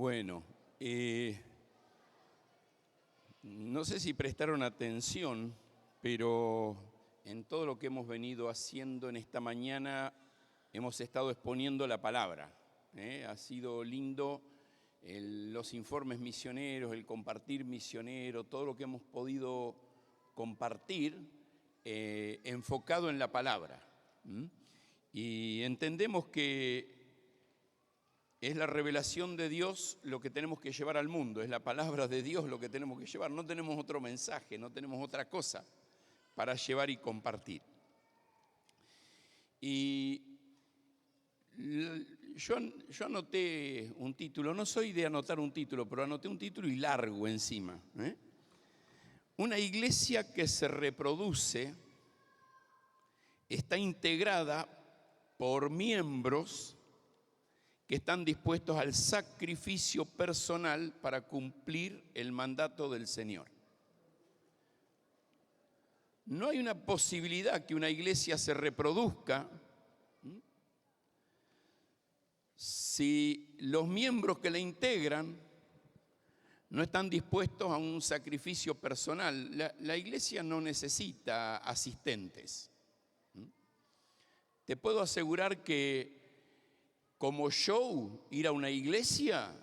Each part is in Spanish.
Bueno, no sé si prestaron atención, pero en todo lo que hemos venido haciendo en esta mañana hemos estado exponiendo la palabra. Ha sido lindo los informes misioneros, el compartir misionero, todo lo que hemos podido compartir enfocado en la palabra. Y entendemos que es la revelación de Dios lo que tenemos que llevar al mundo, es la palabra de Dios lo que tenemos que llevar. No tenemos otro mensaje, no tenemos otra cosa para llevar y compartir. Y yo anoté un título, no soy de anotar un título, pero anoté un título y largo encima. Una iglesia que se reproduce está integrada por miembros que están dispuestos al sacrificio personal para cumplir el mandato del Señor. No hay una posibilidad que una iglesia se reproduzca si los miembros que la integran no están dispuestos a un sacrificio personal. La iglesia no necesita asistentes. Te puedo asegurar que como show, ir a una iglesia,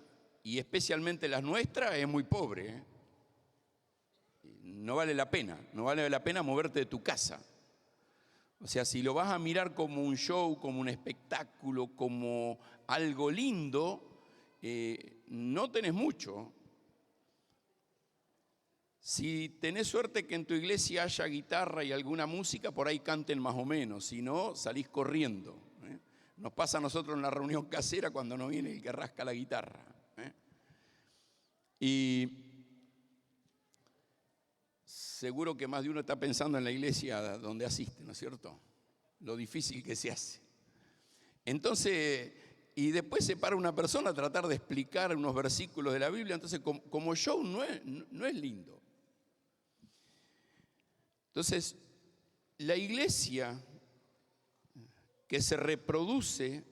y especialmente las nuestras, es muy pobre. No vale la pena moverte de tu casa. O sea, si lo vas a mirar como un show, como un espectáculo, como algo lindo, no tenés mucho. Si tenés suerte que en tu iglesia haya guitarra y alguna música, por ahí canten más o menos, si no, salís corriendo. Nos pasa a nosotros en la reunión casera cuando no viene el que rasca la guitarra. Y seguro que más de uno está pensando en la iglesia donde asiste, ¿no es cierto? Lo difícil que se hace. Entonces, y después se para una persona a tratar de explicar unos versículos de la Biblia, entonces como show no es lindo. Entonces, la iglesia que se reproduce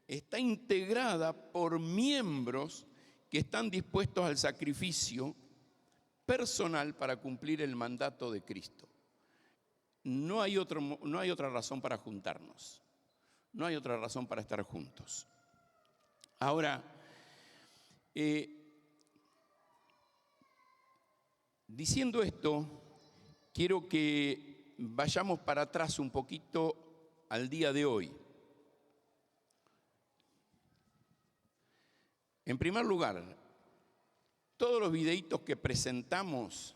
está integrada por miembros que están dispuestos al sacrificio personal para cumplir el mandato de Cristo. No hay otra razón para juntarnos. No hay otra razón para estar juntos. Ahora, diciendo esto, quiero que vayamos para atrás un poquito al día de hoy. En primer lugar, todos los videitos que presentamos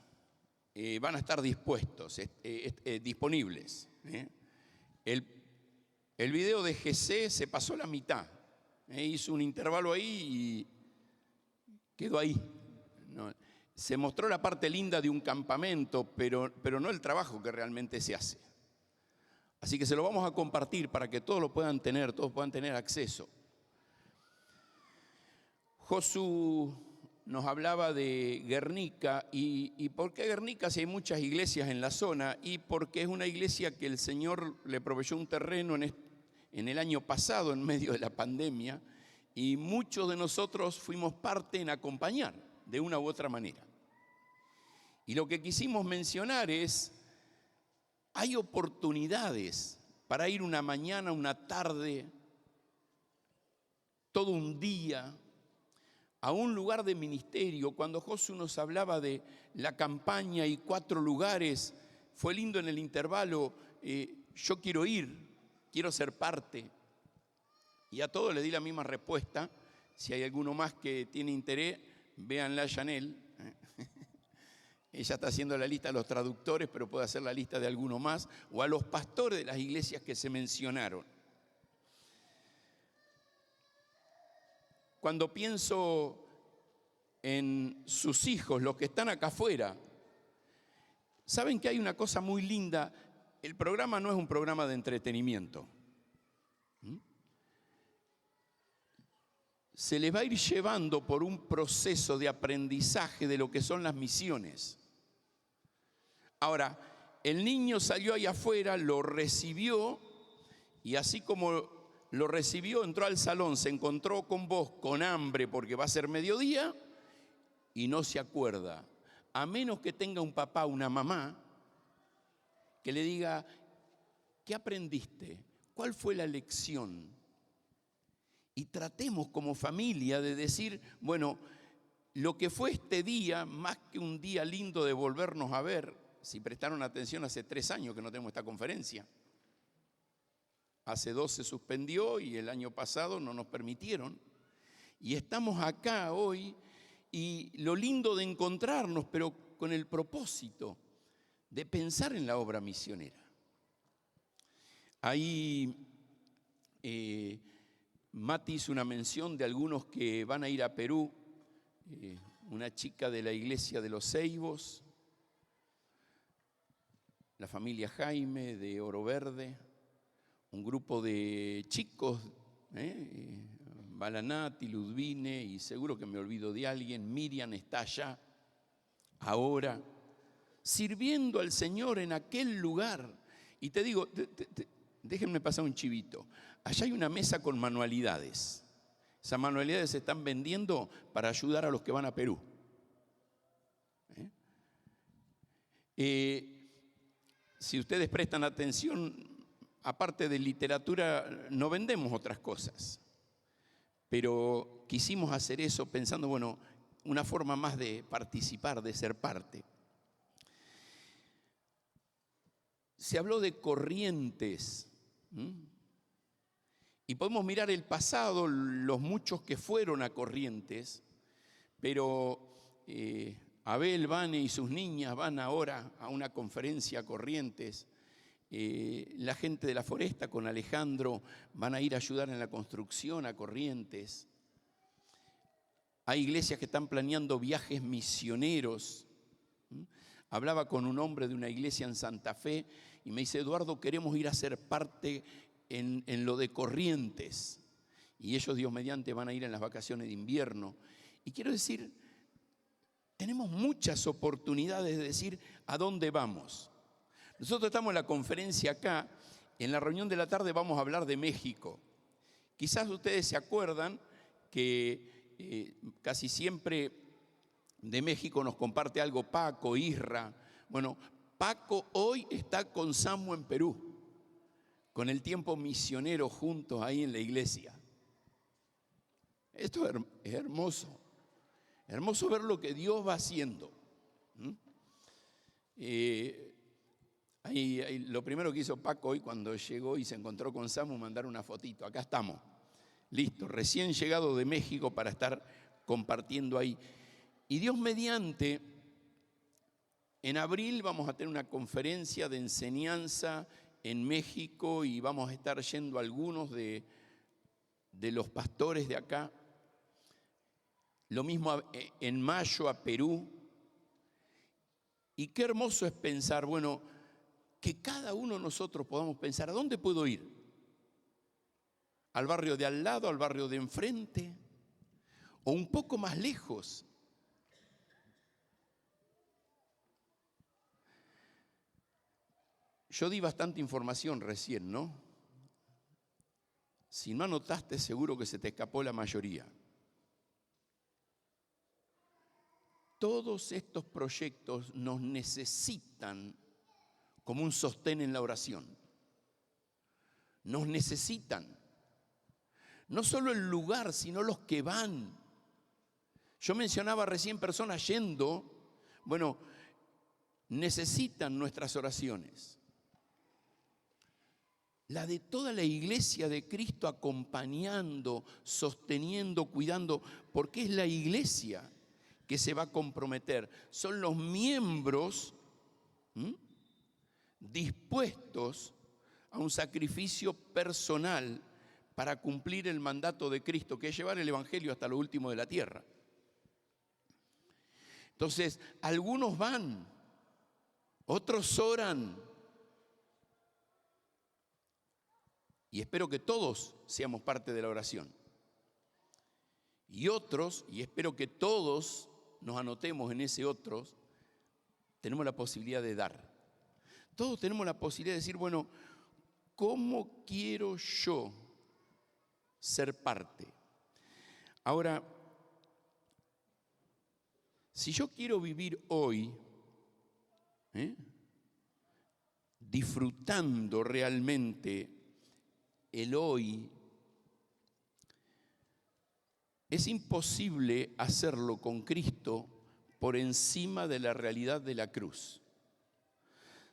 van a estar disponibles. El video de GC se pasó la mitad. Hizo un intervalo ahí y quedó ahí. Se mostró la parte linda de un campamento, pero no el trabajo que realmente se hace. Así que se lo vamos a compartir para que todos puedan tener acceso. Josu nos hablaba de Guernica y ¿por qué Guernica si hay muchas iglesias en la zona? Y porque es una iglesia que el Señor le proveyó un terreno en el año pasado en medio de la pandemia y muchos de nosotros fuimos parte en acompañar de una u otra manera. Y lo que quisimos mencionar es, hay oportunidades para ir una mañana, una tarde, todo un día, a un lugar de ministerio. Cuando Josu nos hablaba de la campaña y 4 lugares, fue lindo en el intervalo, yo quiero ir, quiero ser parte. Y a todos les di la misma respuesta. Si hay alguno más que tiene interés, véanla a Janel. Ella está haciendo la lista de los traductores, pero puede hacer la lista de alguno más, o a los pastores de las iglesias que se mencionaron. Cuando pienso en sus hijos, los que están acá afuera, saben que hay una cosa muy linda. El programa no es un programa de entretenimiento. Se les va a ir llevando por un proceso de aprendizaje de lo que son las misiones. Ahora, el niño salió allá afuera, lo recibió y así como lo recibió, entró al salón, se encontró con vos con hambre porque va a ser mediodía y no se acuerda. A menos que tenga un papá, una mamá, que le diga, ¿qué aprendiste? ¿Cuál fue la lección? Y tratemos como familia de decir, bueno, lo que fue este día, más que un día lindo de volvernos a ver, si prestaron atención, hace 3 años que no tenemos esta conferencia. Hace 2 se suspendió y el año pasado no nos permitieron. Y estamos acá hoy y lo lindo de encontrarnos, pero con el propósito de pensar en la obra misionera. Ahí Mati hizo una mención de algunos que van a ir a Perú, una chica de la iglesia de los Ceibos, la familia Jaime de Oro Verde, un grupo de chicos, Balanati, Ludvine, y seguro que me olvido de alguien, Miriam está allá, ahora, sirviendo al Señor en aquel lugar. Y te digo, déjenme pasar un chivito. Allá hay una mesa con manualidades. Esas manualidades se están vendiendo para ayudar a los que van a Perú. Si ustedes prestan atención, aparte de literatura, no vendemos otras cosas. Pero quisimos hacer eso pensando, bueno, una forma más de participar, de ser parte. Se habló de corrientes. Y podemos mirar el pasado, los muchos que fueron a Corrientes, pero Abel, Vane y sus niñas van ahora a una conferencia a Corrientes. La gente de la Foresta con Alejandro van a ir a ayudar en la construcción a Corrientes. Hay iglesias que están planeando viajes misioneros. Hablaba con un hombre de una iglesia en Santa Fe y me dice, Eduardo, queremos ir a ser parte en lo de Corrientes. Y ellos, Dios mediante, van a ir en las vacaciones de invierno. Y quiero decir, tenemos muchas oportunidades de decir a dónde vamos. Nosotros estamos en la conferencia acá, en la reunión de la tarde vamos a hablar de México. Quizás ustedes se acuerdan que casi siempre de México nos comparte algo Paco, Isra. Bueno, Paco hoy está con Samu en Perú, con el tiempo misionero juntos ahí en la iglesia. Esto es hermoso. Hermoso ver lo que Dios va haciendo. Lo primero que hizo Paco hoy cuando llegó y se encontró con Samu, mandar una fotito. Acá estamos, listo, recién llegado de México para estar compartiendo ahí. Y Dios mediante, en abril vamos a tener una conferencia de enseñanza en México y vamos a estar yendo algunos de los pastores de acá. Lo mismo en mayo a Perú. Y qué hermoso es pensar, bueno, que cada uno de nosotros podamos pensar, ¿a dónde puedo ir? ¿Al barrio de al lado, al barrio de enfrente? ¿O un poco más lejos? Yo di bastante información recién, ¿no? Si no anotaste, seguro que se te escapó la mayoría. Todos estos proyectos nos necesitan como un sostén en la oración. Nos necesitan. No solo el lugar, sino los que van. Yo mencionaba recién personas yendo. Bueno, necesitan nuestras oraciones. La de toda la iglesia de Cristo acompañando, sosteniendo, cuidando, porque es la iglesia que se va a comprometer. Son los miembros dispuestos a un sacrificio personal para cumplir el mandato de Cristo, que es llevar el evangelio hasta lo último de la tierra. Entonces, algunos van, otros oran. Y espero que todos seamos parte de la oración. Y otros, y espero que todos nos anotemos en ese otros, tenemos la posibilidad de dar. Todos tenemos la posibilidad de decir, bueno, ¿cómo quiero yo ser parte. Ahora, si yo quiero vivir hoy, disfrutando realmente el hoy, es imposible hacerlo con Cristo por encima de la realidad de la cruz.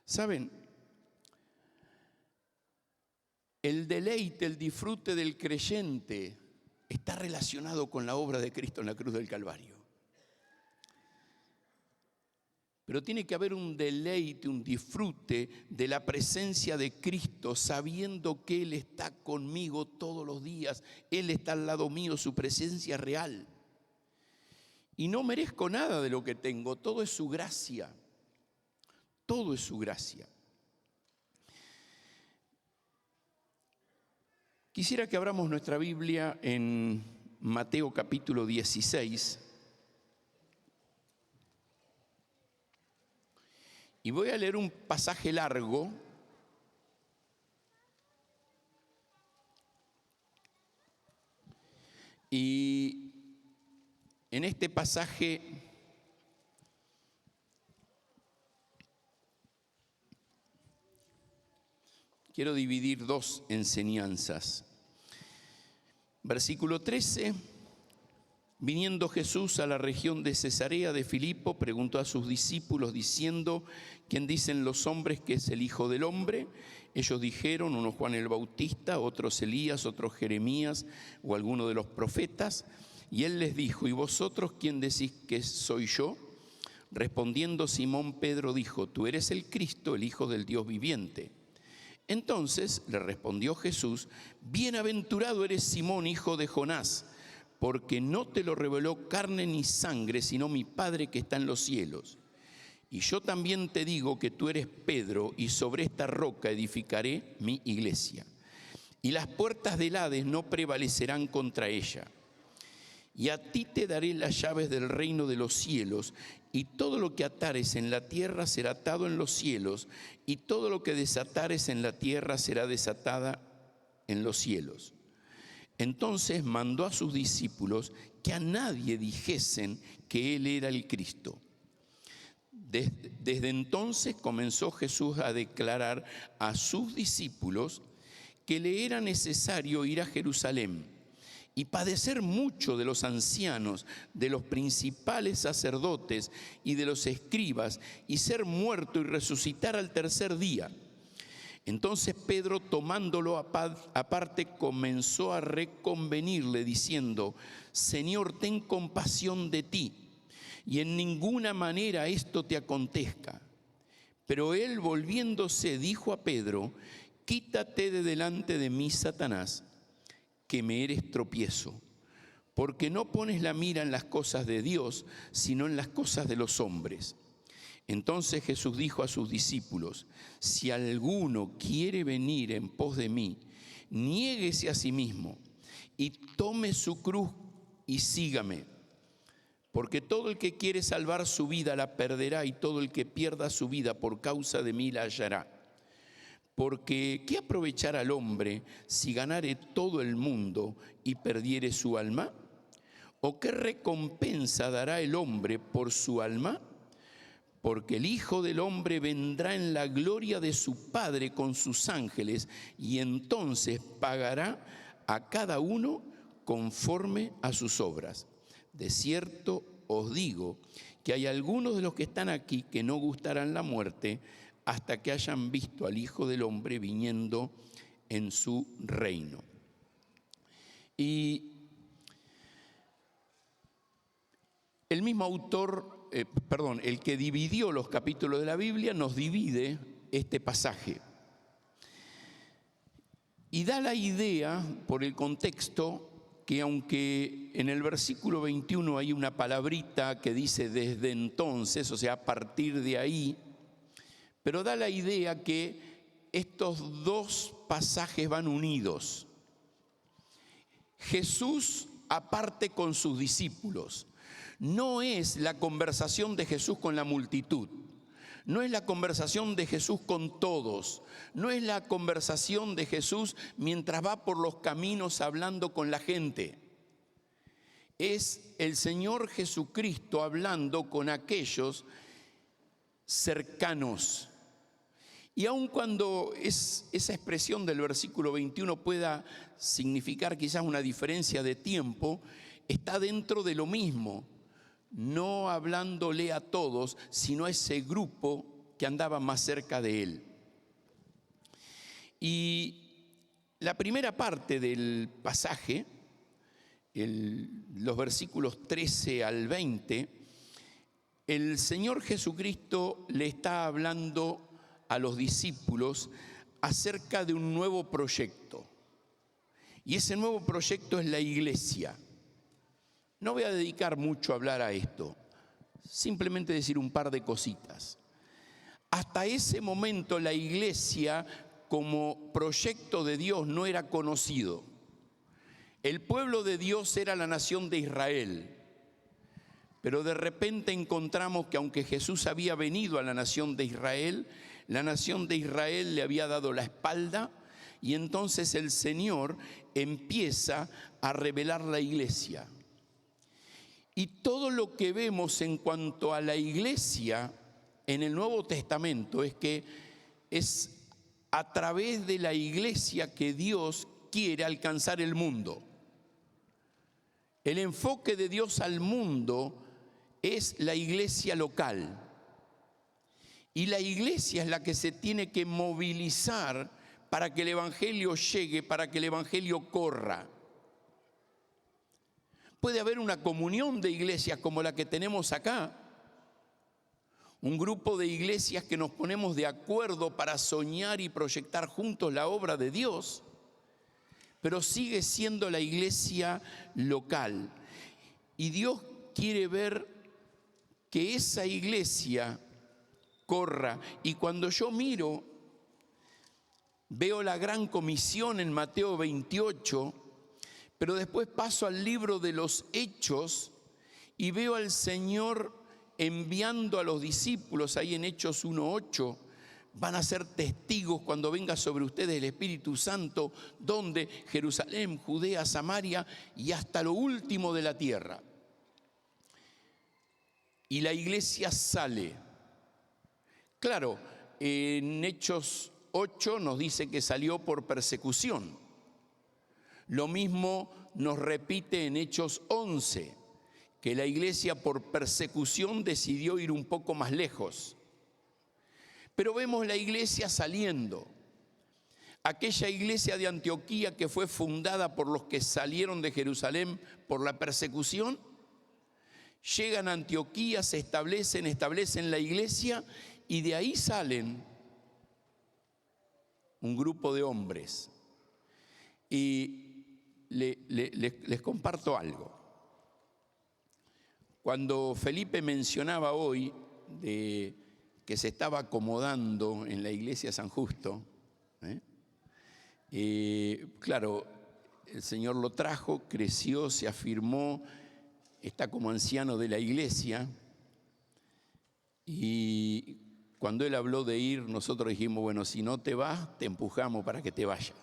¿Saben? El deleite, el disfrute del creyente está relacionado con la obra de Cristo en la cruz del Calvario. Pero tiene que haber un deleite, un disfrute de la presencia de Cristo, sabiendo que Él está conmigo todos los días. Él está al lado mío, su presencia real. Y no merezco nada de lo que tengo, todo es su gracia. Todo es su gracia. Quisiera que abramos nuestra Biblia en Mateo capítulo 16. Y voy a leer un pasaje largo. Y en este pasaje quiero dividir dos enseñanzas. Versículo 13. Viniendo Jesús a la región de Cesarea de Filipo, preguntó a sus discípulos diciendo: ¿quién dicen los hombres que es el Hijo del Hombre? Ellos dijeron, uno Juan el Bautista, otros Elías, otros Jeremías o alguno de los profetas. Y él les dijo: ¿y vosotros quién decís que soy yo? Respondiendo Simón Pedro dijo: tú eres el Cristo, el Hijo del Dios viviente. Entonces le respondió Jesús: bienaventurado eres Simón, hijo de Jonás, porque no te lo reveló carne ni sangre, sino mi Padre que está en los cielos. Y yo también te digo que tú eres Pedro, y sobre esta roca edificaré mi iglesia. Y las puertas del Hades no prevalecerán contra ella. Y a ti te daré las llaves del reino de los cielos, y todo lo que atares en la tierra será atado en los cielos, y todo lo que desatares en la tierra será desatada en los cielos. Entonces mandó a sus discípulos que a nadie dijesen que él era el Cristo. Desde entonces comenzó Jesús a declarar a sus discípulos que le era necesario ir a Jerusalén y padecer mucho de los ancianos, de los principales sacerdotes y de los escribas, y ser muerto y resucitar al tercer día. Entonces Pedro, tomándolo aparte, comenzó a reconvenirle diciendo: Señor, ten compasión de ti, y en ninguna manera esto te acontezca. Pero él, volviéndose, dijo a Pedro: quítate de delante de mí, Satanás, que me eres tropiezo, porque no pones la mira en las cosas de Dios, sino en las cosas de los hombres. Entonces Jesús dijo a sus discípulos: si alguno quiere venir en pos de mí, niéguese a sí mismo y tome su cruz y sígame. Porque todo el que quiere salvar su vida la perderá, y todo el que pierda su vida por causa de mí la hallará. Porque ¿qué aprovechará al hombre si ganare todo el mundo y perdiere su alma? ¿O qué recompensa dará el hombre por su alma? Porque el Hijo del Hombre vendrá en la gloria de su Padre con sus ángeles, y entonces pagará a cada uno conforme a sus obras. De cierto os digo que hay algunos de los que están aquí que no gustarán la muerte hasta que hayan visto al Hijo del Hombre viniendo en su reino. Y el mismo autor, el que dividió los capítulos de la Biblia, nos divide este pasaje. Y da la idea, por el contexto, que aunque en el versículo 21 hay una palabrita que dice desde entonces, o sea, a partir de ahí, pero da la idea que estos dos pasajes van unidos. Jesús aparte con sus discípulos. No es la conversación de Jesús con la multitud. No es la conversación de Jesús con todos, no es la conversación de Jesús mientras va por los caminos hablando con la gente. Es el Señor Jesucristo hablando con aquellos cercanos. Y aun cuando esa expresión del versículo 21 pueda significar quizás una diferencia de tiempo, está dentro de lo mismo. No hablándole a todos, sino a ese grupo que andaba más cerca de él. Y la primera parte del pasaje, los versículos 13 al 20, el Señor Jesucristo le está hablando a los discípulos acerca de un nuevo proyecto. Y ese nuevo proyecto es la iglesia. No voy a dedicar mucho a hablar a esto, simplemente decir un par de cositas. Hasta ese momento la iglesia como proyecto de Dios no era conocido. El pueblo de Dios era la nación de Israel. Pero de repente encontramos que aunque Jesús había venido a la nación de Israel le había dado la espalda, y entonces el Señor empieza a revelar la iglesia. Y todo lo que vemos en cuanto a la iglesia en el Nuevo Testamento es que es a través de la iglesia que Dios quiere alcanzar el mundo. El enfoque de Dios al mundo es la iglesia local. Y la iglesia es la que se tiene que movilizar para que el evangelio llegue, para que el evangelio corra. Puede haber una comunión de iglesias como la que tenemos acá, un grupo de iglesias que nos ponemos de acuerdo para soñar y proyectar juntos la obra de Dios, pero sigue siendo la iglesia local. Y Dios quiere ver que esa iglesia corra. Y cuando yo miro, veo la gran comisión en Mateo 28, pero después paso al libro de los Hechos y veo al Señor enviando a los discípulos ahí en Hechos 1:8. Van a ser testigos cuando venga sobre ustedes el Espíritu Santo, donde Jerusalén, Judea, Samaria y hasta lo último de la tierra. Y la iglesia sale. Claro, en Hechos 8 nos dice que salió por persecución. Lo mismo nos repite en Hechos 11, que la iglesia por persecución decidió ir un poco más lejos. Pero vemos la iglesia saliendo. Aquella iglesia de Antioquía que fue fundada por los que salieron de Jerusalén por la persecución, llegan a Antioquía, se establecen la iglesia y de ahí salen un grupo de hombres. Y les comparto algo. Cuando Felipe mencionaba hoy de que se estaba acomodando en la iglesia San Justo, claro, el Señor lo trajo, creció, se afirmó, está como anciano de la iglesia, y cuando él habló de ir, nosotros dijimos, bueno, si no te vas, te empujamos para que te vayas.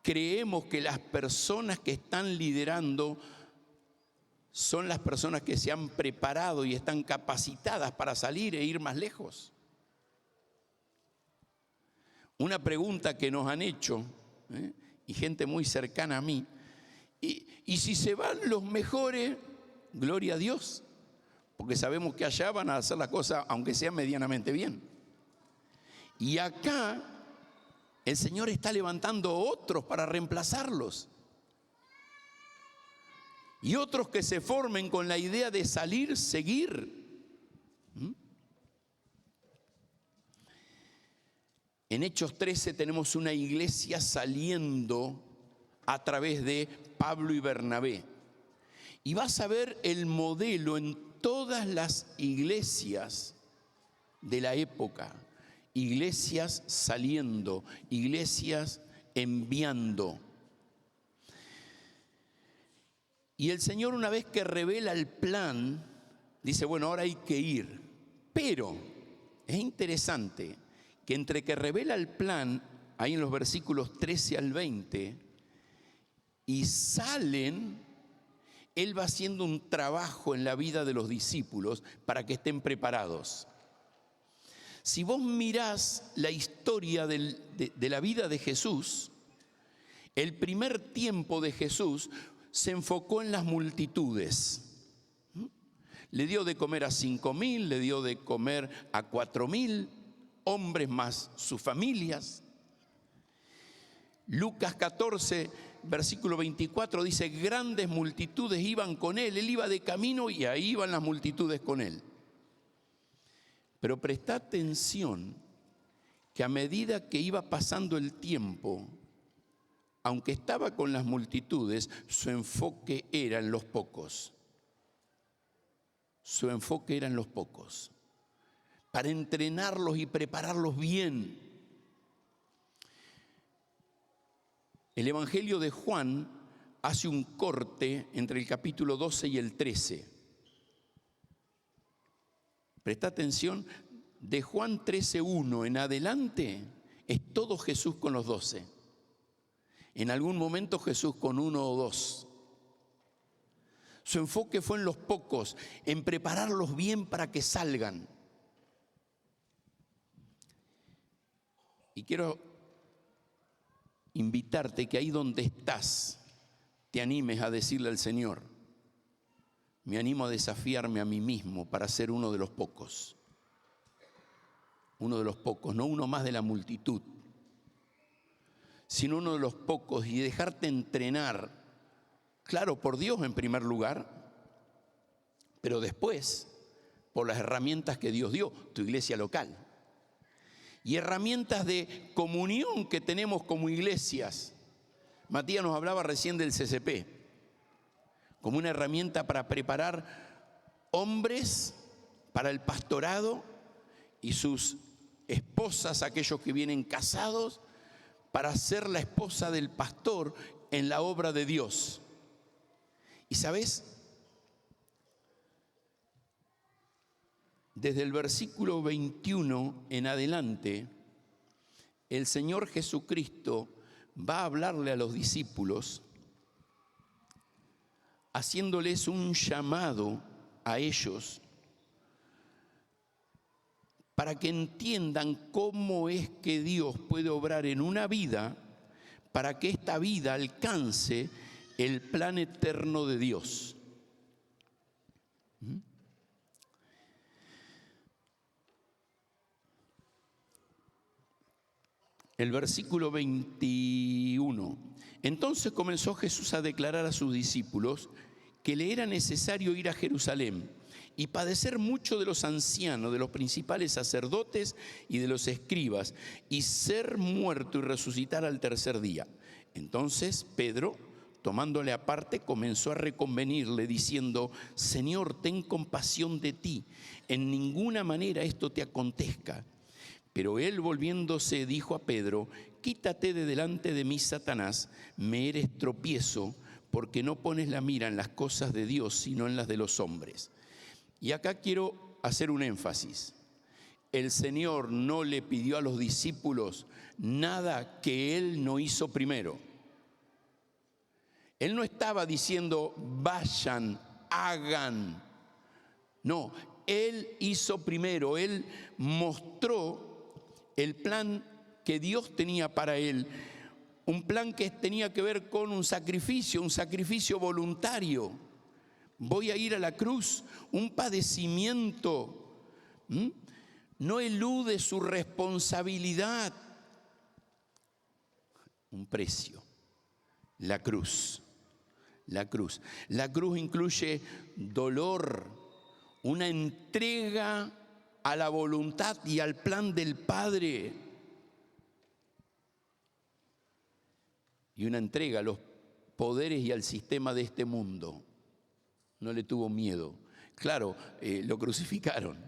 Creemos que las personas que están liderando son las personas que se han preparado y están capacitadas para salir e ir más lejos. Una pregunta que nos han hecho, y gente muy cercana a mí, y si se van los mejores, gloria a Dios, porque sabemos que allá van a hacer la cosa aunque sea medianamente bien. Y acá el Señor está levantando otros para reemplazarlos. Y otros que se formen con la idea de salir, seguir. En Hechos 13 tenemos una iglesia saliendo a través de Pablo y Bernabé. Y vas a ver el modelo en todas las iglesias de la época. Iglesias saliendo, iglesias enviando. Y el Señor, una vez que revela el plan, dice, bueno, ahora hay que ir. Pero es interesante que entre que revela el plan, ahí en los versículos 13 al 20, y salen, Él va haciendo un trabajo en la vida de los discípulos para que estén preparados. Si vos mirás la historia de la vida de Jesús, el primer tiempo de Jesús se enfocó en las multitudes. Le dio de comer a 5.000, le dio de comer a 4.000 hombres más sus familias. Lucas 14, versículo 24 dice, grandes multitudes iban con él iba de camino y ahí iban las multitudes con él. Pero presta atención que a medida que iba pasando el tiempo, aunque estaba con las multitudes, su enfoque era en los pocos. Su enfoque era en los pocos, para entrenarlos y prepararlos bien. El Evangelio de Juan hace un corte entre el capítulo 12 y el 13. Presta atención, de Juan 13:1 en adelante es todo Jesús con los 12. En algún momento Jesús con 1 o 2. Su enfoque fue en los pocos, en prepararlos bien para que salgan. Y quiero invitarte que ahí donde estás, te animes a decirle al Señor, me animo a desafiarme a mí mismo para ser uno de los pocos. Uno de los pocos, no uno más de la multitud, sino uno de los pocos y dejarte entrenar. Claro, por Dios en primer lugar, pero después por las herramientas que Dios dio, tu iglesia local. Y herramientas de comunión que tenemos como iglesias. Matías nos hablaba recién del CCP, como una herramienta para preparar hombres para el pastorado y sus esposas, aquellos que vienen casados, para ser la esposa del pastor en la obra de Dios. Y ¿sabes? Desde el versículo 21 en adelante, el Señor Jesucristo va a hablarle a los discípulos, haciéndoles un llamado a ellos para que entiendan cómo es que Dios puede obrar en una vida para que esta vida alcance el plan eterno de Dios. El versículo 21. Entonces comenzó Jesús a declarar a sus discípulos que le era necesario ir a Jerusalén y padecer mucho de los ancianos, de los principales sacerdotes y de los escribas, y ser muerto y resucitar al tercer día. Entonces Pedro, tomándole aparte, comenzó a reconvenirle, diciendo, Señor, ten compasión de ti, en ninguna manera esto te acontezca. Pero él, volviéndose, dijo a Pedro, quítate de delante de mí, Satanás, me eres tropiezo, porque no pones la mira en las cosas de Dios, sino en las de los hombres. Y acá quiero hacer un énfasis. El Señor no le pidió a los discípulos nada que Él no hizo primero. Él no estaba diciendo, vayan, hagan. No, Él hizo primero, Él mostró el plan que Dios tenía para él, un plan que tenía que ver con un sacrificio voluntario. Voy a ir a la cruz, un padecimiento. No elude su responsabilidad. Un precio, la cruz. La cruz. La cruz incluye dolor, una entrega a la voluntad y al plan del Padre. Y una entrega a los poderes y al sistema de este mundo. No le tuvo miedo. Claro, lo crucificaron.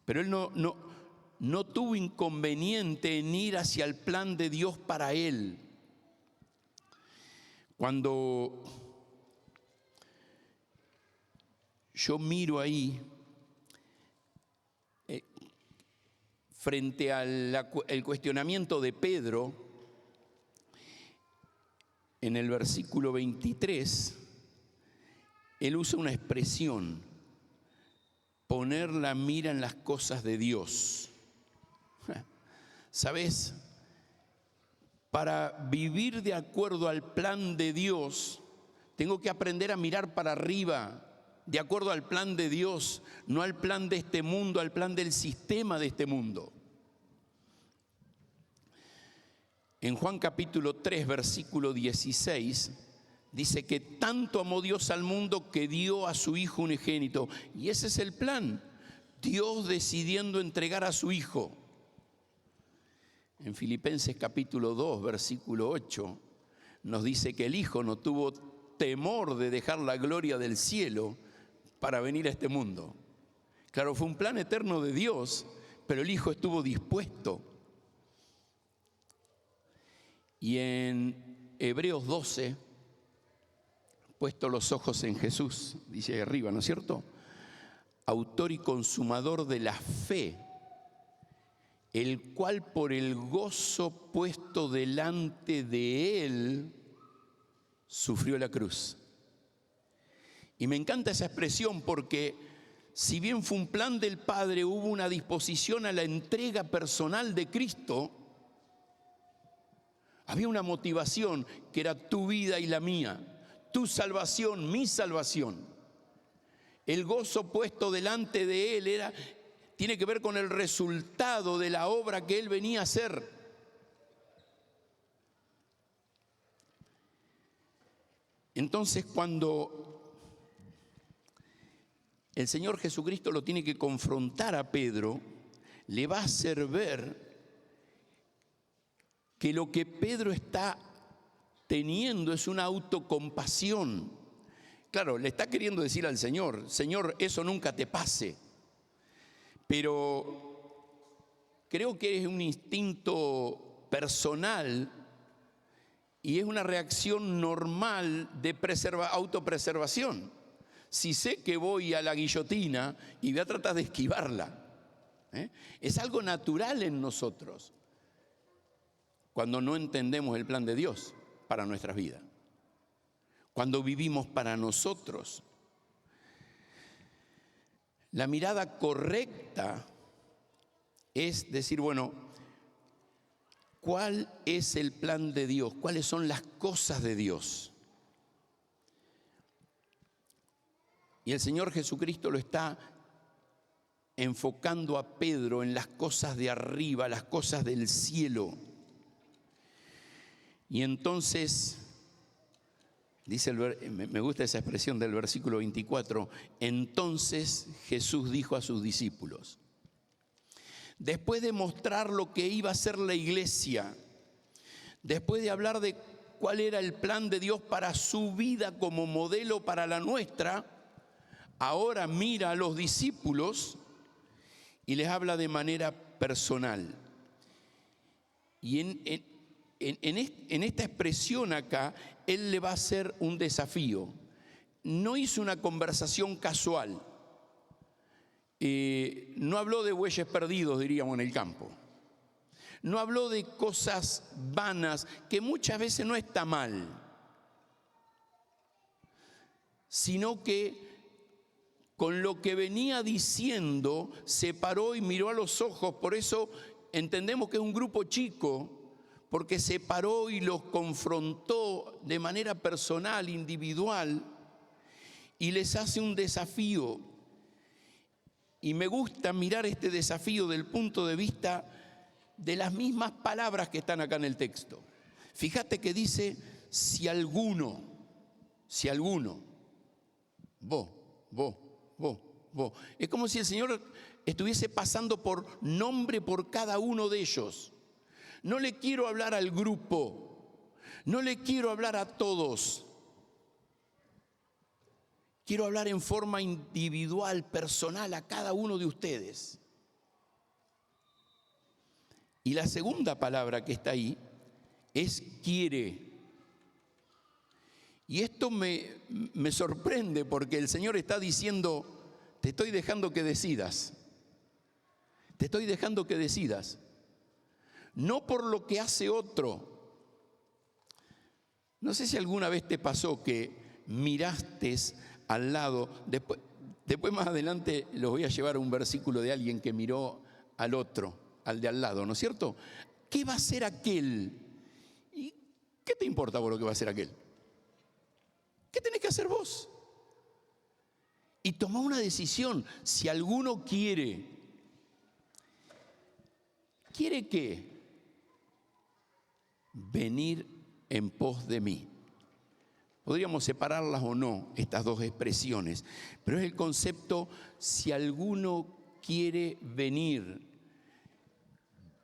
Pero él no tuvo inconveniente en ir hacia el plan de Dios para él. Cuando yo miro ahí, frente al cuestionamiento de Pedro, en el versículo 23, él usa una expresión: poner la mira en las cosas de Dios. ¿Sabes? Para vivir de acuerdo al plan de Dios, tengo que aprender a mirar para arriba, de acuerdo al plan de Dios, no al plan de este mundo, al plan del sistema de este mundo. En Juan capítulo 3, versículo 16, dice que tanto amó Dios al mundo que dio a su Hijo unigénito. Y ese es el plan, Dios decidiendo entregar a su Hijo. En Filipenses capítulo 2, versículo 8, nos dice que el Hijo no tuvo temor de dejar la gloria del cielo para venir a este mundo. Claro, fue un plan eterno de Dios, pero el Hijo estuvo dispuesto. Y en Hebreos 12, puesto los ojos en Jesús, dice ahí arriba, ¿no es cierto? Autor y consumador de la fe, el cual por el gozo puesto delante de él sufrió la cruz. Y me encanta esa expresión porque si bien fue un plan del Padre, hubo una disposición a la entrega personal de Cristo. Había una motivación que era tu vida y la mía, tu salvación, mi salvación. El gozo puesto delante de él tiene que ver con el resultado de la obra que él venía a hacer. Entonces, cuando el Señor Jesucristo lo tiene que confrontar a Pedro, le va a hacer ver que lo que Pedro está teniendo es una autocompasión. Claro, le está queriendo decir al Señor: Señor, eso nunca te pase. Pero creo que es un instinto personal y es una reacción normal de autopreservación. Si sé que voy a la guillotina y voy a tratar de esquivarla, es algo natural en nosotros cuando no entendemos el plan de Dios para nuestras vidas, cuando vivimos para nosotros. La mirada correcta es decir, bueno, ¿cuál es el plan de Dios? ¿Cuáles son las cosas de Dios? Y el Señor Jesucristo lo está enfocando a Pedro en las cosas de arriba, las cosas del cielo. Y entonces, dice me gusta esa expresión del versículo 24, entonces Jesús dijo a sus discípulos, después de mostrar lo que iba a ser la iglesia, después de hablar de cuál era el plan de Dios para su vida como modelo para la nuestra, ahora mira a los discípulos y les habla de manera personal. Y en esta expresión acá, él le va a hacer un desafío. No hizo una conversación casual. No habló de bueyes perdidos, diríamos, en el campo. No habló de cosas vanas, que muchas veces no está mal, sino que con lo que venía diciendo se paró y miró a los ojos. Por eso entendemos que es un grupo chico, porque se paró y los confrontó de manera personal, individual, y les hace un desafío. Y me gusta mirar este desafío del punto de vista de las mismas palabras que están acá en el texto. Fíjate que dice, si alguno, vos. Es como si el Señor estuviese pasando por nombre por cada uno de ellos. No le quiero hablar al grupo, no le quiero hablar a todos. Quiero hablar en forma individual, personal, a cada uno de ustedes. Y la segunda palabra que está ahí es quiere. Y esto me sorprende porque el Señor está diciendo, te estoy dejando que decidas. Te estoy dejando que decidas. No por lo que hace otro. No sé si alguna vez te pasó que miraste al lado, después más adelante los voy a llevar a un versículo de alguien que miró al otro, al de al lado, ¿no es cierto? ¿Qué va a hacer aquel? ¿Y qué te importa vos lo que va a hacer aquel? ¿Qué tenés que hacer vos? Y toma una decisión. Si alguno quiere ¿qué? Venir en pos de mí. Podríamos separarlas o no, estas dos expresiones, pero es el concepto, si alguno quiere venir.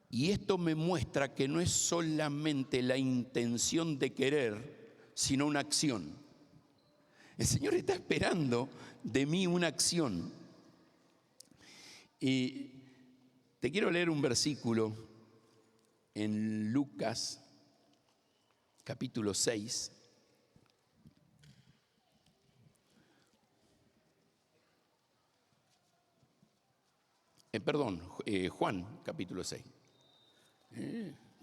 Y esto me muestra que no es solamente la intención de querer, sino una acción. El Señor está esperando de mí una acción. Y te quiero leer un versículo en Lucas, capítulo 6. Juan, capítulo 6.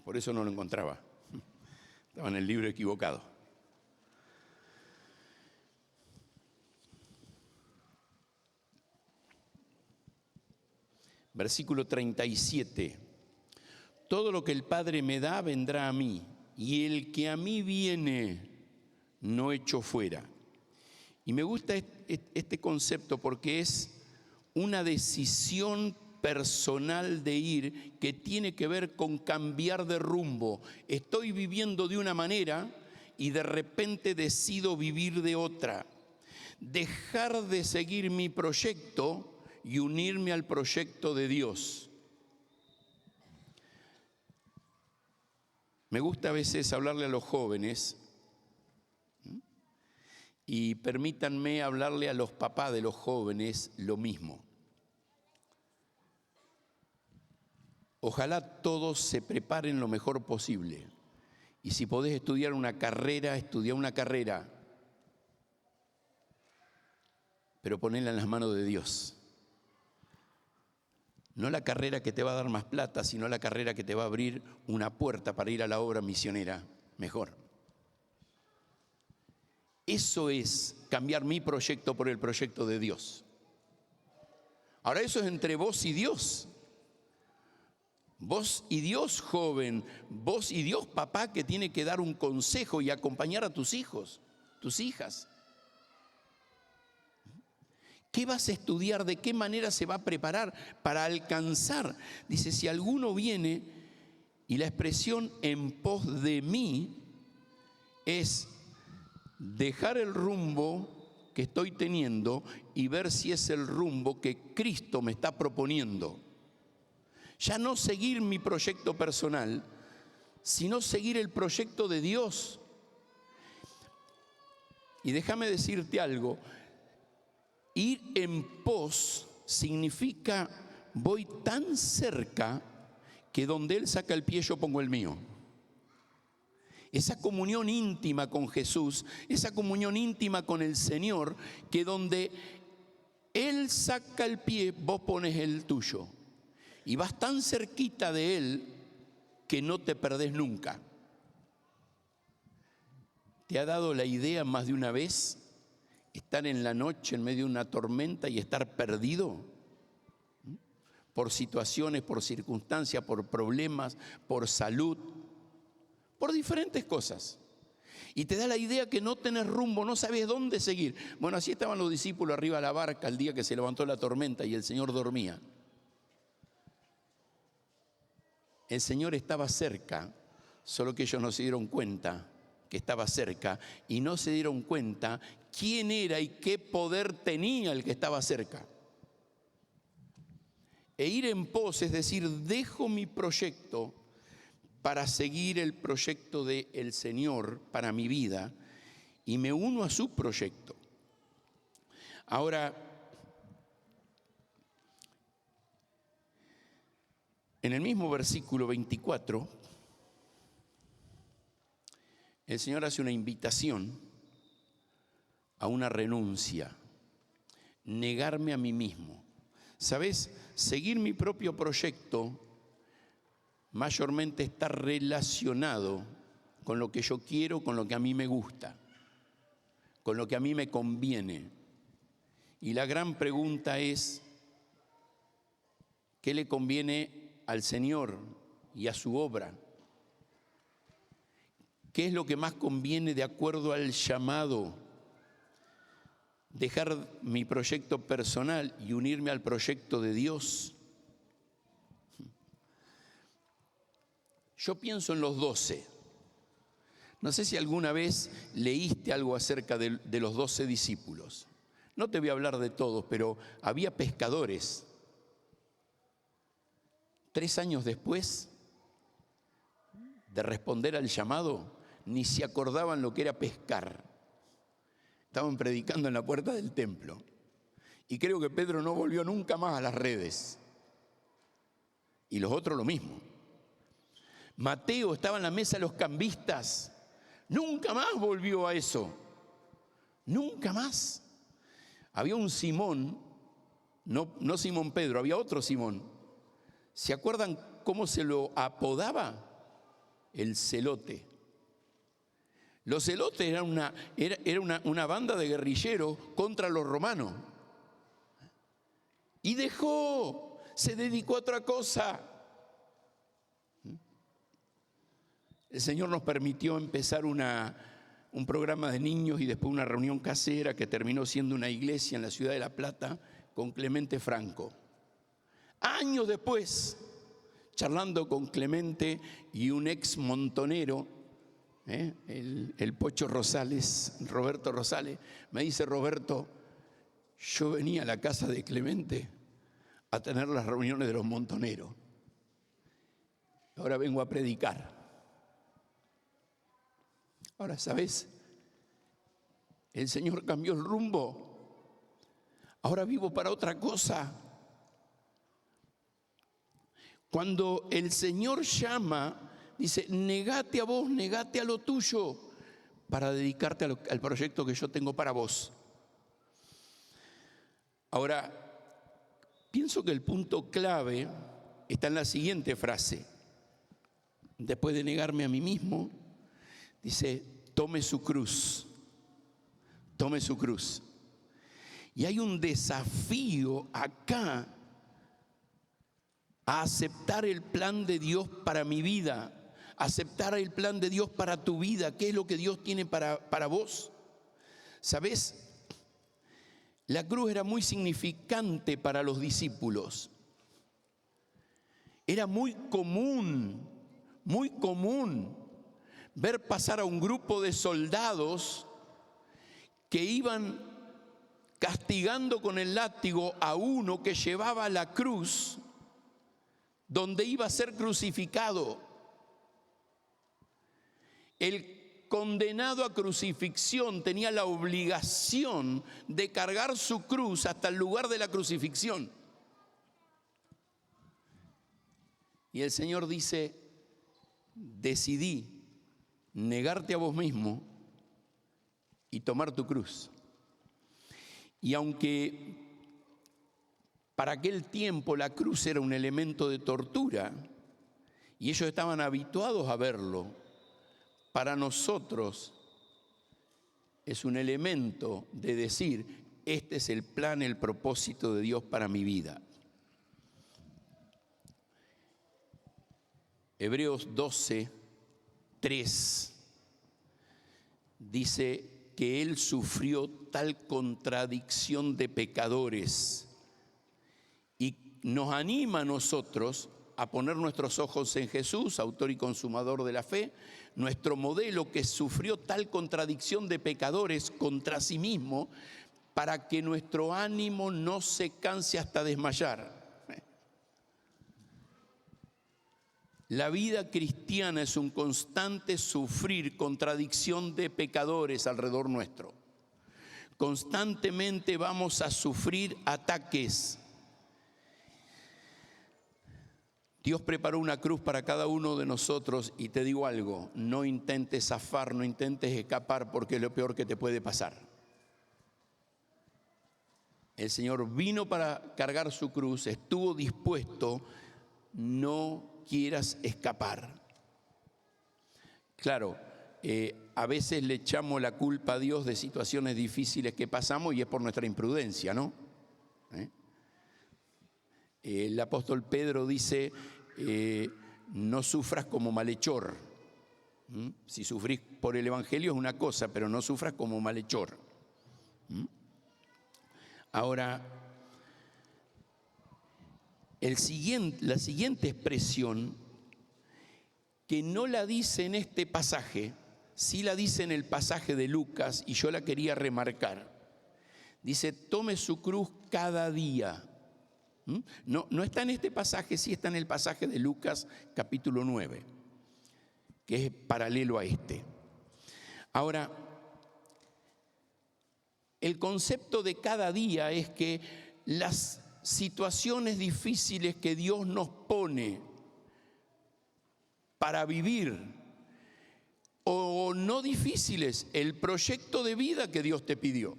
Por eso no lo encontraba. Estaba en el libro equivocado. Versículo 37. Todo lo que el Padre me da vendrá a mí, y el que a mí viene no echo fuera. Y me gusta este concepto porque es una decisión personal de ir que tiene que ver con cambiar de rumbo. Estoy viviendo de una manera y de repente decido vivir de otra. Dejar de seguir mi proyecto y unirme al proyecto de Dios. Me gusta a veces hablarle a los jóvenes y permítanme hablarle a los papás de los jóvenes lo mismo. Ojalá todos se preparen lo mejor posible. Y si podés estudiar una carrera, estudia una carrera. Pero ponela en las manos de Dios. No la carrera que te va a dar más plata, sino la carrera que te va a abrir una puerta para ir a la obra misionera mejor. Eso es cambiar mi proyecto por el proyecto de Dios. Ahora eso es entre vos y Dios. Vos y Dios, joven, vos y Dios, papá, que tiene que dar un consejo y acompañar a tus hijos, tus hijas. ¿Qué vas a estudiar? ¿De qué manera se va a preparar para alcanzar? Dice, si alguno viene, y la expresión en pos de mí es dejar el rumbo que estoy teniendo y ver si es el rumbo que Cristo me está proponiendo. Ya no seguir mi proyecto personal, sino seguir el proyecto de Dios. Y déjame decirte algo, ir en pos significa voy tan cerca que donde Él saca el pie yo pongo el mío. Esa comunión íntima con Jesús, esa comunión íntima con el Señor, que donde Él saca el pie vos pones el tuyo. Y vas tan cerquita de Él que no te perdés nunca. ¿Te ha dado la idea más de una vez estar en la noche en medio de una tormenta y estar perdido? Por situaciones, por circunstancias, por problemas, por salud, por diferentes cosas. Y te da la idea que no tenés rumbo, no sabes dónde seguir. Bueno, así estaban los discípulos arriba de la barca el día que se levantó la tormenta y el Señor dormía. El Señor estaba cerca, solo que ellos no se dieron cuenta que estaba cerca y no se dieron cuenta quién era y qué poder tenía el que estaba cerca. E ir en pos, es decir, dejo mi proyecto para seguir el proyecto del Señor para mi vida y me uno a su proyecto. Ahora, en el mismo versículo 24, el Señor hace una invitación a una renuncia, negarme a mí mismo. ¿Sabes? Seguir mi propio proyecto mayormente está relacionado con lo que yo quiero, con lo que a mí me gusta, con lo que a mí me conviene. Y la gran pregunta es, ¿qué le conviene al Señor y a su obra? ¿Qué es lo que más conviene de acuerdo al llamado? Dejar mi proyecto personal y unirme al proyecto de Dios. Yo pienso en los 12. No sé si alguna vez leíste algo acerca de los 12 discípulos. No te voy a hablar de todos, pero había pescadores. 3 años después de responder al llamado, ni se acordaban lo que era pescar. Estaban predicando en la puerta del templo. Y creo que Pedro no volvió nunca más a las redes. Y los otros lo mismo. Mateo estaba en la mesa de los cambistas. Nunca más volvió a eso. Nunca más. Había un Simón, no Simón Pedro, había otro Simón. ¿Se acuerdan cómo se lo apodaba? El celote. Los celotes era una banda de guerrilleros contra los romanos. Y se dedicó a otra cosa. El Señor nos permitió empezar un programa de niños y después una reunión casera que terminó siendo una iglesia en la ciudad de La Plata con Clemente Franco. Años después, charlando con Clemente y un ex montonero, el Pocho Rosales, Roberto Rosales, me dice: Roberto, yo venía a la casa de Clemente a tener las reuniones de los montoneros. Ahora vengo a predicar. Ahora, ¿sabes? El Señor cambió el rumbo. Ahora vivo para otra cosa. Cuando el Señor llama, dice: negate a vos, negate a lo tuyo para dedicarte al proyecto que yo tengo para vos. Ahora, pienso que el punto clave está en la siguiente frase. Después de negarme a mí mismo, dice: tome su cruz, tome su cruz. Y hay un desafío acá a aceptar el plan de Dios para mi vida, aceptar el plan de Dios para tu vida. ¿Qué es lo que Dios tiene para vos? ¿Sabés? La cruz era muy significante para los discípulos. Era muy común ver pasar a un grupo de soldados que iban castigando con el látigo a uno que llevaba la cruz donde iba a ser crucificado. El condenado a crucifixión tenía la obligación de cargar su cruz hasta el lugar de la crucifixión. Y el Señor dice: decidí negarte a vos mismo y tomar tu cruz. Y aunque para aquel tiempo la cruz era un elemento de tortura y ellos estaban habituados a verlo, para nosotros es un elemento de decir: este es el plan, el propósito de Dios para mi vida. Hebreos 12:3 dice que Él sufrió tal contradicción de pecadores y nos anima a nosotros a poner nuestros ojos en Jesús, autor y consumador de la fe, nuestro modelo que sufrió tal contradicción de pecadores contra sí mismo, para que nuestro ánimo no se canse hasta desmayar. La vida cristiana es un constante sufrir contradicción de pecadores alrededor nuestro. Constantemente vamos a sufrir ataques. Dios preparó una cruz para cada uno de nosotros y te digo algo: no intentes zafar, no intentes escapar, porque es lo peor que te puede pasar. El Señor vino para cargar su cruz, estuvo dispuesto, no quieras escapar. Claro, a veces le echamos la culpa a Dios de situaciones difíciles que pasamos y es por nuestra imprudencia, ¿no? El apóstol Pedro dice, no sufras como malhechor. Si sufrís por el Evangelio es una cosa, pero no sufras como malhechor. Ahora, la siguiente expresión, que no la dice en este pasaje, sí la dice en el pasaje de Lucas, y yo la quería remarcar. Dice, tome su cruz cada día. No está en este pasaje, sí está en el pasaje de Lucas capítulo 9, que es paralelo a este. Ahora, el concepto de cada día es que las situaciones difíciles que Dios nos pone para vivir, o no difíciles, el proyecto de vida que Dios te pidió.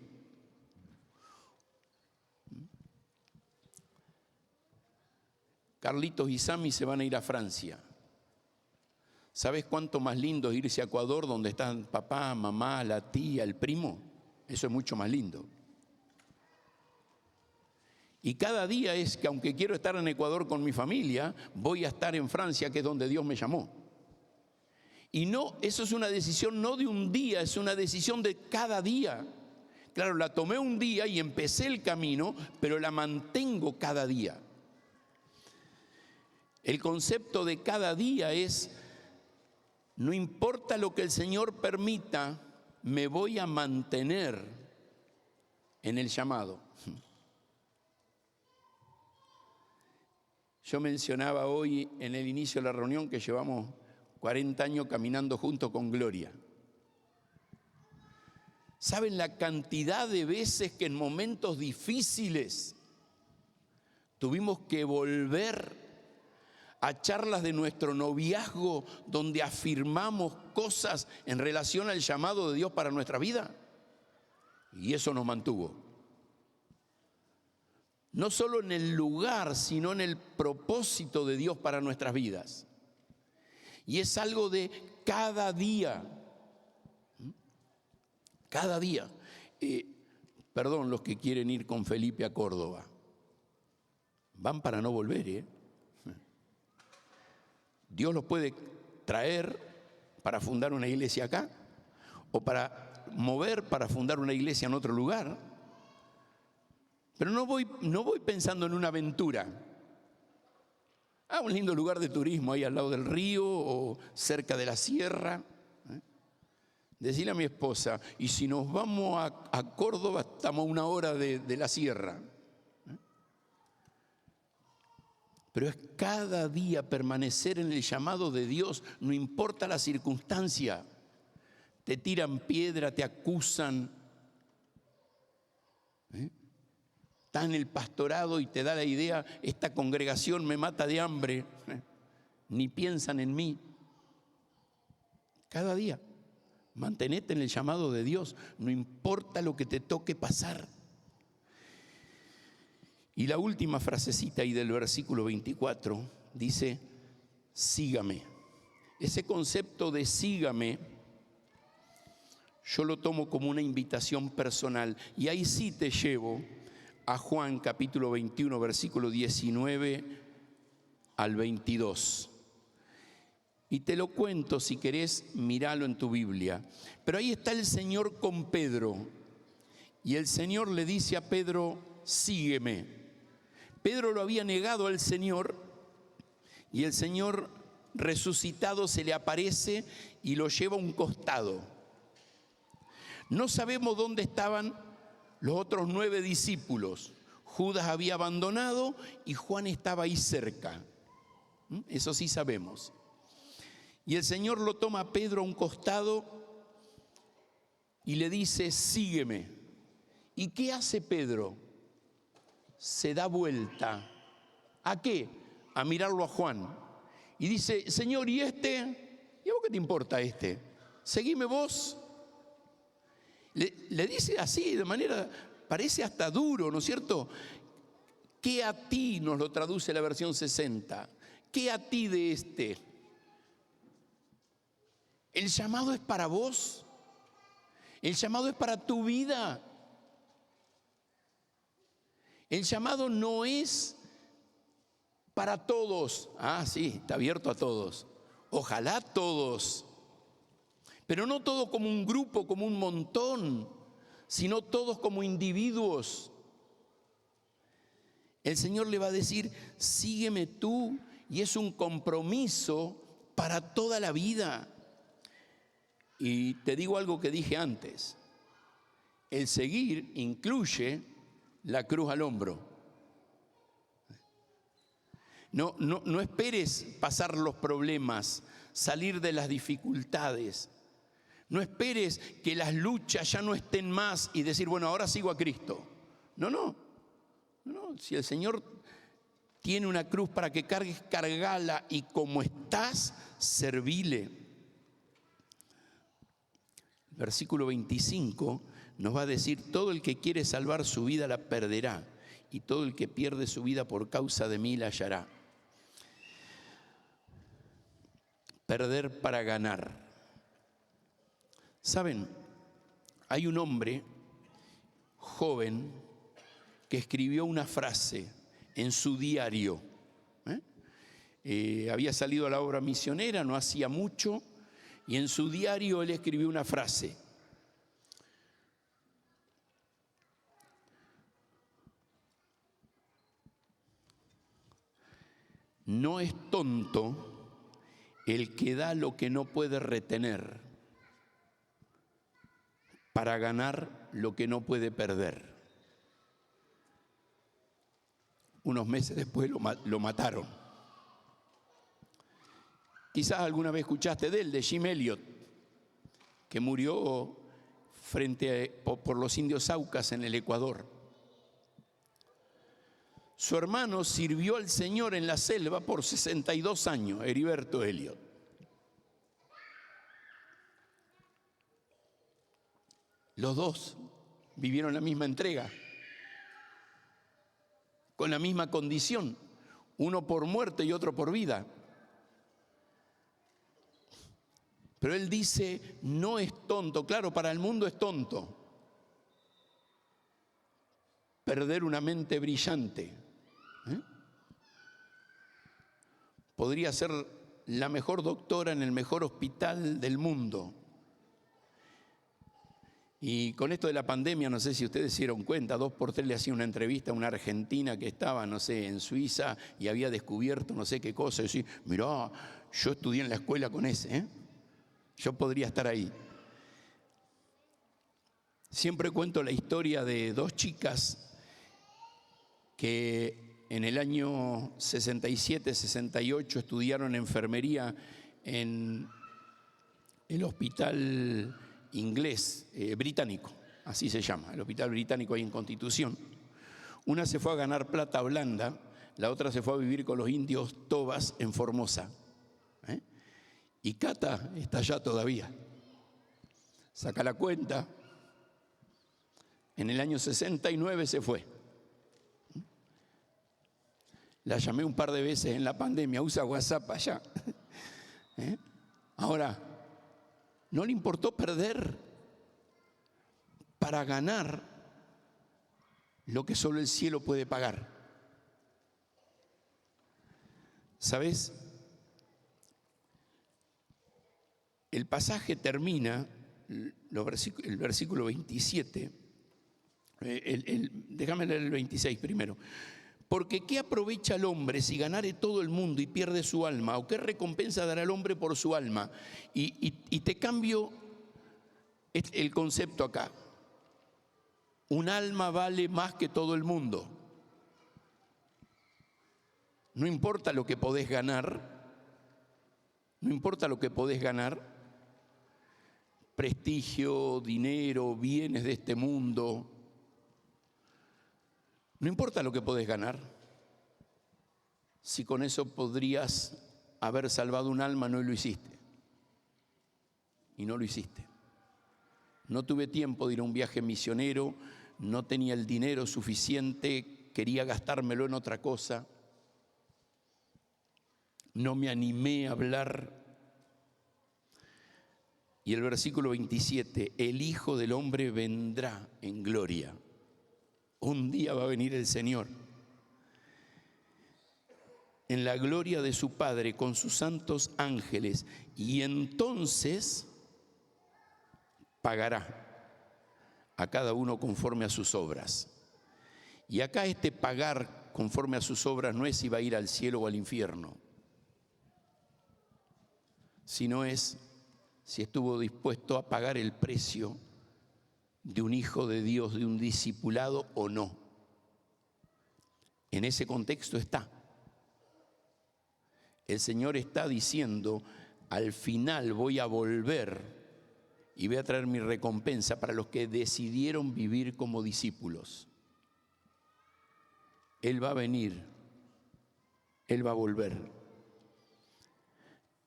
Carlitos y Sammy se van a ir a Francia. ¿Sabes cuánto más lindo es irse a Ecuador, donde están papá, mamá, la tía, el primo? Eso es mucho más lindo. Y cada día es que, aunque quiero estar en Ecuador con mi familia, voy a estar en Francia, que es donde Dios me llamó. Y no, eso es una decisión no de un día, es una decisión de cada día. Claro, la tomé un día y empecé el camino, pero la mantengo cada día. El concepto de cada día es, no importa lo que el Señor permita, me voy a mantener en el llamado. Yo mencionaba hoy en el inicio de la reunión que llevamos 40 años caminando juntos con Gloria. ¿Saben la cantidad de veces que en momentos difíciles tuvimos que volver a charlas de nuestro noviazgo donde afirmamos cosas en relación al llamado de Dios para nuestra vida? Y eso nos mantuvo. No solo en el lugar, sino en el propósito de Dios para nuestras vidas. Y es algo de cada día. Cada día. Perdón, los que quieren ir con Felipe a Córdoba. Van para no volver, ¿eh? Dios los puede traer para fundar una iglesia acá, o para mover para fundar una iglesia en otro lugar. Pero no voy pensando en una aventura. Un lindo lugar de turismo ahí al lado del río o cerca de la sierra. Decirle a mi esposa, y si nos vamos a Córdoba, estamos a 1 hora de la sierra. Pero es cada día permanecer en el llamado de Dios, no importa la circunstancia. Te tiran piedra, te acusan. Estás en el pastorado y te da la idea, esta congregación me mata de hambre. Ni piensan en mí. Cada día, mantenete en el llamado de Dios, no importa lo que te toque pasar. Y la última frasecita ahí del versículo 24 dice, sígame. Ese concepto de sígame, yo lo tomo como una invitación personal. Y ahí sí te llevo a Juan capítulo 21, versículo 19 al 22. Y te lo cuento, si querés, míralo en tu Biblia. Pero ahí está el Señor con Pedro. Y el Señor le dice a Pedro, sígueme. Pedro lo había negado al Señor y el Señor resucitado se le aparece y lo lleva a un costado. No sabemos dónde estaban los otros 9 discípulos. Judas había abandonado y Juan estaba ahí cerca. Eso sí sabemos. Y el Señor lo toma a Pedro a un costado y le dice, sígueme. ¿Y qué hace Pedro? Se da vuelta. ¿A qué? A mirarlo a Juan. Y dice, Señor, ¿y este? ¿Y a vos qué te importa este? Seguime vos. Le dice así, de manera parece hasta duro, ¿no es cierto? ¿Qué a ti? Nos lo traduce la versión 60. ¿Qué a ti de este? El llamado es para vos. El llamado es para tu vida. El llamado no es para todos. Ah, sí, está abierto a todos. Ojalá todos. Pero no todos como un grupo, como un montón, sino todos como individuos. El Señor le va a decir, sígueme tú, y es un compromiso para toda la vida. Y te digo algo que dije antes, el seguir incluye la cruz al hombro. No esperes pasar los problemas, salir de las dificultades. No esperes que las luchas ya no estén más y decir, bueno, ahora sigo a Cristo. No. Si el Señor tiene una cruz para que cargues, cargala, y como estás, servile. Versículo 25 nos va a decir, todo el que quiere salvar su vida la perderá, y todo el que pierde su vida por causa de mí la hallará. Perder para ganar. ¿Saben? Hay un hombre joven que escribió una frase en su diario. Había salido a la obra misionera, no hacía mucho, y en su diario él escribió una frase. No es tonto el que da lo que no puede retener para ganar lo que no puede perder. Unos meses después lo mataron. Quizás alguna vez escuchaste de él, de Jim Elliot, que murió por los indios Aucas en el Ecuador. Su hermano sirvió al Señor en la selva por 62 años, Heriberto Elliot. Los dos vivieron la misma entrega, con la misma condición, uno por muerte y otro por vida. Pero él dice, no es tonto, claro, para el mundo es tonto perder una mente brillante. Podría ser la mejor doctora en el mejor hospital del mundo. Y con esto de la pandemia, no sé si ustedes se dieron cuenta, 2x3 le hacía una entrevista a una argentina que estaba, no sé, en Suiza y había descubierto no sé qué cosa. Y decía, mirá, yo estudié en la escuela con ese, yo podría estar ahí. Siempre cuento la historia de dos chicas que en el año 67-68 estudiaron enfermería en el hospital inglés, británico, así se llama, el hospital británico ahí en Constitución. Una se fue a ganar plata a Holanda, la otra se fue a vivir con los indios Tobas en Formosa. Y Cata está allá todavía. Saca la cuenta. En el año 69 se fue. La llamé un par de veces en la pandemia, usa WhatsApp allá. Ahora, no le importó perder para ganar lo que solo el cielo puede pagar. ¿Sabes? El pasaje termina, el versículo 27, déjame leer el 26 primero. Porque ¿qué aprovecha el hombre si ganare todo el mundo y pierde su alma? ¿O qué recompensa dará el hombre por su alma? Y te cambio el concepto acá. Un alma vale más que todo el mundo. No importa lo que podés ganar, no importa lo que podés ganar, prestigio, dinero, bienes de este mundo. No importa lo que podés ganar, si con eso podrías haber salvado un alma, no lo hiciste. Y no lo hiciste. No tuve tiempo de ir a un viaje misionero, no tenía el dinero suficiente, quería gastármelo en otra cosa. No me animé a hablar. Y el versículo 27, el Hijo del Hombre vendrá en gloria. Un día va a venir el Señor en la gloria de su Padre con sus santos ángeles, y entonces pagará a cada uno conforme a sus obras. Y acá este pagar conforme a sus obras no es si va a ir al cielo o al infierno, sino es si estuvo dispuesto a pagar el precio de un hijo de Dios, de un discipulado o no. En ese contexto está. El Señor está diciendo, al final voy a volver y voy a traer mi recompensa para los que decidieron vivir como discípulos. Él va a venir, Él va a volver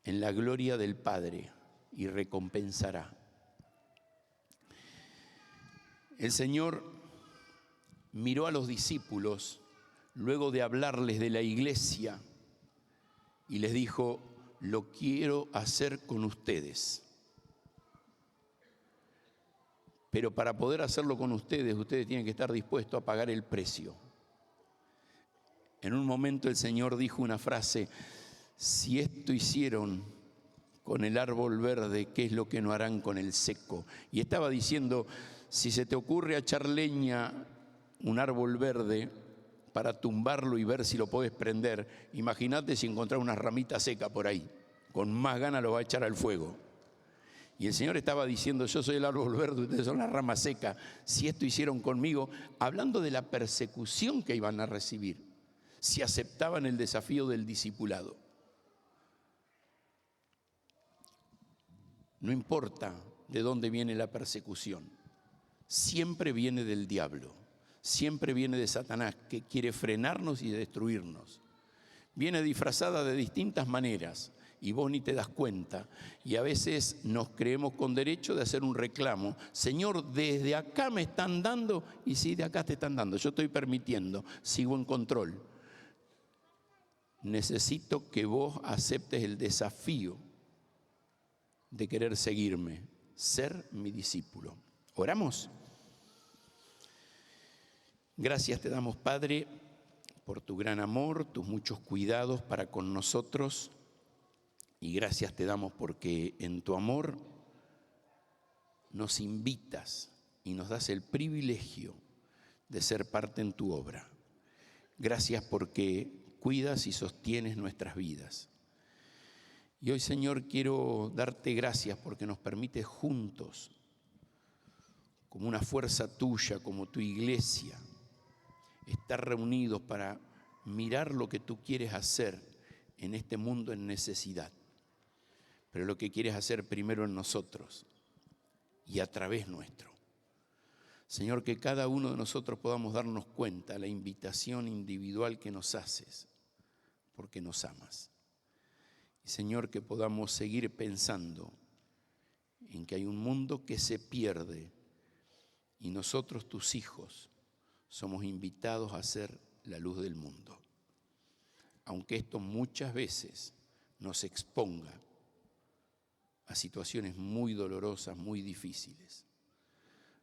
en la gloria del Padre y recompensará. El Señor miró a los discípulos luego de hablarles de la iglesia y les dijo, lo quiero hacer con ustedes. Pero para poder hacerlo con ustedes, ustedes tienen que estar dispuestos a pagar el precio. En un momento el Señor dijo una frase, si esto hicieron con el árbol verde, ¿qué es lo que no harán con el seco? Y estaba diciendo, si se te ocurre echar leña un árbol verde para tumbarlo y ver si lo podés prender, imagínate si encontrás una ramita seca por ahí, con más ganas lo va a echar al fuego. Y el Señor estaba diciendo, yo soy el árbol verde, ustedes son la rama seca. Si esto hicieron conmigo, hablando de la persecución que iban a recibir, si aceptaban el desafío del discipulado. No importa de dónde viene la persecución, siempre viene del diablo, siempre viene de Satanás, que quiere frenarnos y destruirnos. Viene disfrazada de distintas maneras y vos ni te das cuenta. Y a veces nos creemos con derecho de hacer un reclamo. Señor, desde acá me están dando, y sí, de acá te están dando. Yo estoy permitiendo, sigo en control. Necesito que vos aceptes el desafío de querer seguirme, ser mi discípulo. ¿Oramos? Gracias te damos, Padre, por tu gran amor, tus muchos cuidados para con nosotros. Y gracias te damos porque en tu amor nos invitas y nos das el privilegio de ser parte en tu obra. Gracias porque cuidas y sostienes nuestras vidas. Y hoy, Señor, quiero darte gracias porque nos permites juntos, como una fuerza tuya, como tu iglesia, estar reunidos para mirar lo que tú quieres hacer en este mundo en necesidad. Pero lo que quieres hacer primero en nosotros y a través nuestro. Señor, que cada uno de nosotros podamos darnos cuenta de la invitación individual que nos haces, porque nos amas. Y Señor, que podamos seguir pensando en que hay un mundo que se pierde y nosotros, tus hijos, somos invitados a ser la luz del mundo. Aunque esto muchas veces nos exponga a situaciones muy dolorosas, muy difíciles.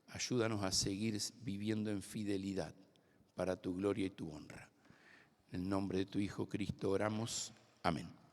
Ayúdanos a seguir viviendo en fidelidad para tu gloria y tu honra. En el nombre de tu Hijo Cristo oramos. Amén.